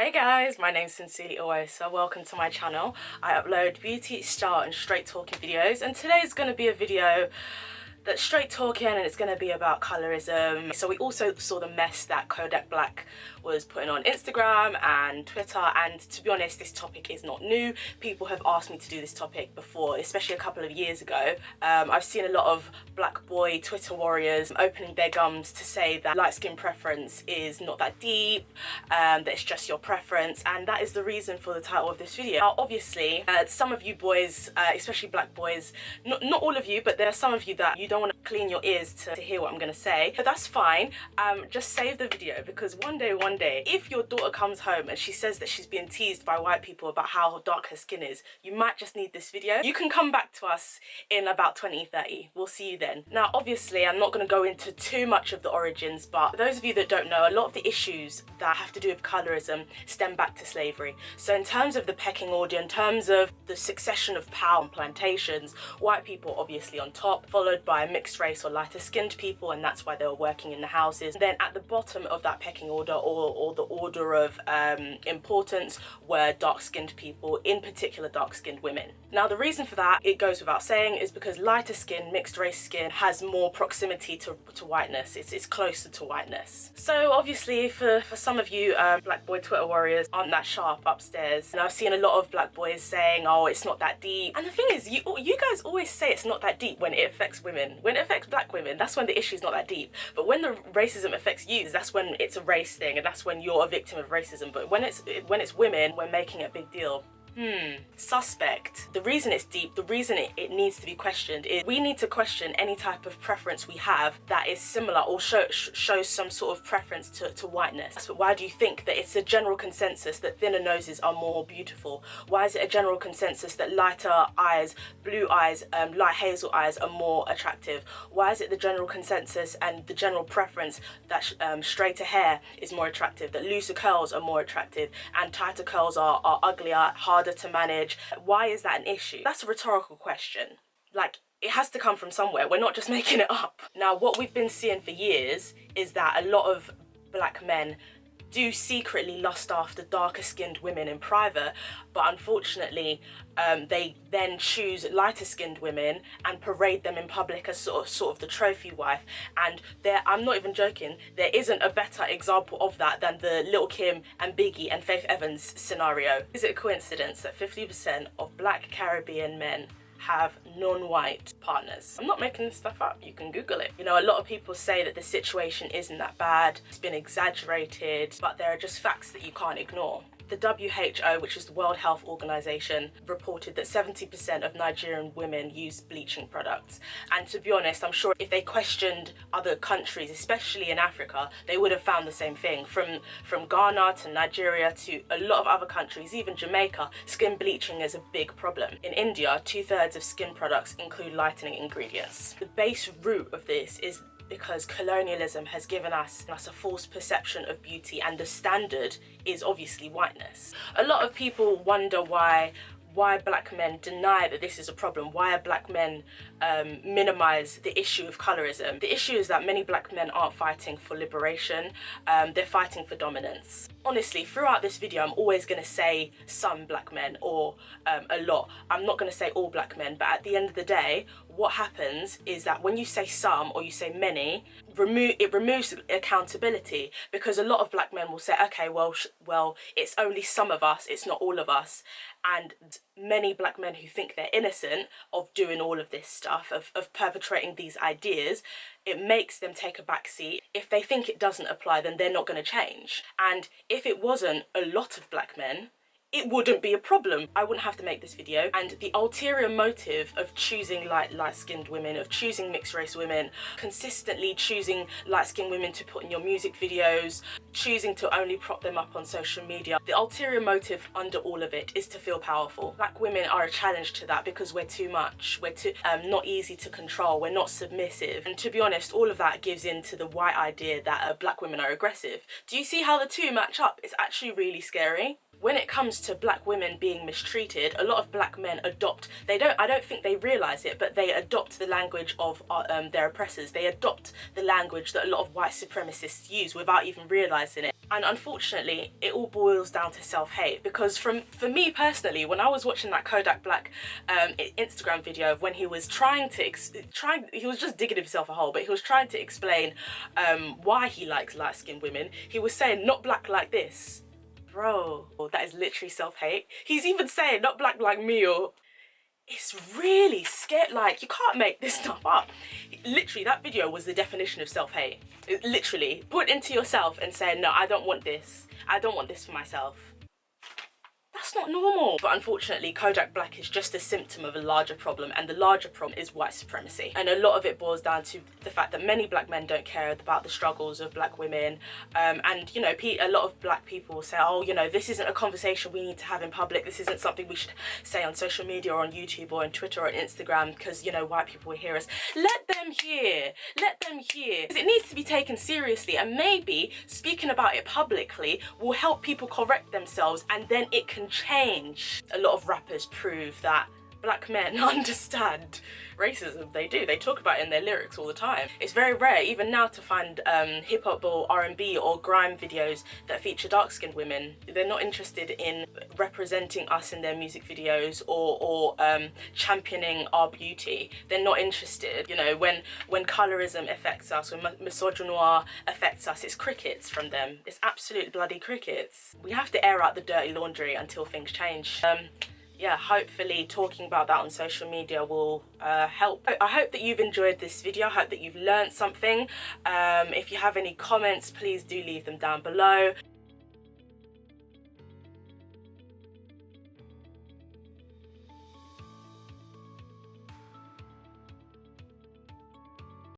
Hey guys, my name's SincerelyOghosa. Welcome to my channel. I upload beauty, style and straight talking videos, and today's going to be a video that's straight talking and it's going to be about colorism. So we also saw the mess that Kodak Black was putting on Instagram and Twitter, and to be honest, this topic is not new. People have asked me to do this topic before, especially a couple of years ago. I've seen a lot of black boy Twitter warriors opening their gums to say that light skin preference is not that deep, that it's just your preference, and that is the reason for the title of this video. Now obviously some of you boys, especially black boys, not all of you, but there are some of you that you don't want to clean your ears to hear what I'm going to say, but that's fine. Just save the video, because one day if your daughter comes home and she says that she's being teased by white people about how dark her skin is, you might just need this video. You can come back to us in about 2030. We'll see you then. Now obviously I'm not going to go into too much of the origins, but for those of you that don't know, a lot of the issues that have to do with colorism stem back to slavery. So in terms of the pecking order, in terms of the succession of power and plantations, white people obviously on top, followed by mixed race or lighter skinned people, and that's why they were working in the houses. Then at the bottom of that pecking order, or the order of importance, were dark-skinned people, in particular dark-skinned women. Now the reason for that, it goes without saying, is because lighter skin, mixed race skin, has more proximity to whiteness. It's closer to whiteness. So obviously for some of you black boy Twitter warriors aren't that sharp upstairs, and I've seen a lot of black boys saying, oh, it's not that deep. And the thing is, you guys always say it's not that deep when it affects women. When it affects black women, that's when the issue's not that deep. But when the racism affects you, that's when it's a race thing, and that's when you're a victim of racism. But when it's women, we're making it a big deal. Suspect. The reason it's deep, the reason it needs to be questioned, is we need to question any type of preference we have that is similar or shows some sort of preference to whiteness. But why do you think that it's a general consensus that thinner noses are more beautiful? Why is it a general consensus that lighter eyes, blue eyes, light hazel eyes are more attractive? Why is it the general consensus and the general preference that straighter hair is more attractive, that looser curls are more attractive, and tighter curls are uglier, harder to manage? Why is that an issue? That's a rhetorical question. Like, it has to come from somewhere. We're not just making it up. Now, what we've been seeing for years is that a lot of black men do secretly lust after darker skinned women in private, but unfortunately they then choose lighter skinned women and parade them in public as sort of the trophy wife. And I'm not even joking, there isn't a better example of that than the Lil' Kim and Biggie and Faith Evans scenario. Is it a coincidence that 50% of black Caribbean men have non-white partners? I'm not making this stuff up, you can Google it. You know, a lot of people say that the situation isn't that bad, it's been exaggerated, but there are just facts that you can't ignore. The WHO, which is the World Health Organization, reported that 70% of Nigerian women use bleaching products. And to be honest, I'm sure if they questioned other countries, especially in Africa, they would have found the same thing. From Ghana to Nigeria to a lot of other countries, even Jamaica, skin bleaching is a big problem. In India, 2/3 of skin products include lightening ingredients. The base root of this is because colonialism has given us a false perception of beauty, and the standard is obviously whiteness. A lot of people wonder why black men deny that this is a problem, why black men minimize the issue of colorism. The issue is that many black men aren't fighting for liberation, they're fighting for dominance. Honestly, throughout this video, I'm always going to say some black men, or a lot. I'm not going to say all black men, but at the end of the day, what happens is that when you say some or you say many, it removes accountability, because a lot of black men will say, okay, well, it's only some of us, it's not all of us. And many black men who think they're innocent of doing all of this stuff, of perpetrating these ideas, it makes them take a back seat. If they think it doesn't apply, then they're not going to change. And if it wasn't a lot of black men, it wouldn't be a problem. I wouldn't have to make this video. And the ulterior motive of choosing light-skinned women, of choosing mixed race women, consistently choosing light-skinned women to put in your music videos, choosing to only prop them up on social media, the ulterior motive under all of it is to feel powerful. Black women are a challenge to that, because we're too much, we're too not easy to control, we're not submissive. And to be honest, all of that gives into the white idea that black women are aggressive. Do you see how the two match up? It's actually really scary. When it comes to black women being mistreated, a lot of black men adopt, I don't think they realise it, but they adopt the language of their oppressors. They adopt the language that a lot of white supremacists use without even realising it. And unfortunately, it all boils down to self-hate, because for me personally, when I was watching that Kodak Black Instagram video of when he was he was just digging himself a hole, but he was trying to explain why he likes light-skinned women. He was saying, not black like this. Bro, that is literally self-hate. He's even saying, not black like me, or... It's really scared. Like, you can't make this stuff up. Literally, that video was the definition of self-hate. Literally, put into yourself and say, no, I don't want this. I don't want this for myself. That's not normal. But unfortunately, Kodak Black is just a symptom of a larger problem, and the larger problem is white supremacy. And a lot of it boils down to the fact that many black men don't care about the struggles of black women. And, you know, a lot of black people will say, oh, you know, this isn't a conversation we need to have in public. This isn't something we should say on social media or on YouTube or on Twitter or on Instagram, because, you know, white people will hear us. Let them hear. Let them hear. Because it needs to be taken seriously, and maybe speaking about it publicly will help people correct themselves, and then it can change. A lot of rappers prove that black men understand racism. They do. They talk about it in their lyrics all the time. It's very rare even now to find hip-hop or R&B or grime videos that feature dark-skinned women. They're not interested in representing us in their music videos or championing our beauty. They're not interested. You know, when colorism affects us, when misogynoir affects us, it's crickets from them. It's absolute bloody crickets. We have to air out the dirty laundry until things change. Yeah, hopefully talking about that on social media will help. I hope that you've enjoyed this video. I hope that you've learned something. If you have any comments, please do leave them down below.